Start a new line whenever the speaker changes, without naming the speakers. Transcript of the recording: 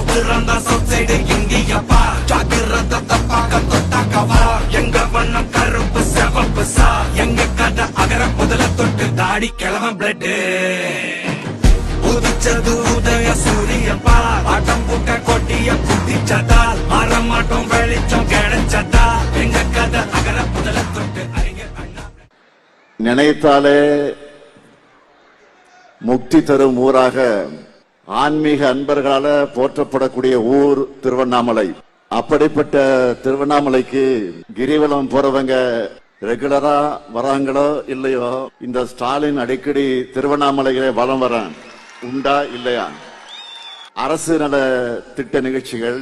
சிறந்த சொசைடு இந்தியப்பா ஜாகிரத பாக்க தொட்டாக்கவா எங்க வண்ணம் கருப்பு செவப்பு சா எங்க கதை அகர முதல தொட்டு தாடி கிழவன் பிளட் உதிச்சது உதய சூரியப்பா ஆட்டம் பூட்ட கொட்டிய குதிச்சதா மாறமாட்டம் வெளிச்சம் கிடைச்சதா எங்க கதை அகர முதல தொட்டு அறிஞர் அண்ணா.
நினைத்தாலே முக்தி தரும் ஊராக ஆன்மீக அன்பர்களால போற்றப்படக்கூடிய ஊர் திருவண்ணாமலை. அப்படிப்பட்ட திருவண்ணாமலைக்கு கிரிவலம் போறவங்க ரெகுலரா வராங்களோ இல்லையோ, இந்த ஸ்டாலின் அடிக்கடி திருவண்ணாமலையிலே வலம் வரான் உண்டா இல்லையா? அரசு நல திட்ட நிகழ்ச்சிகள்,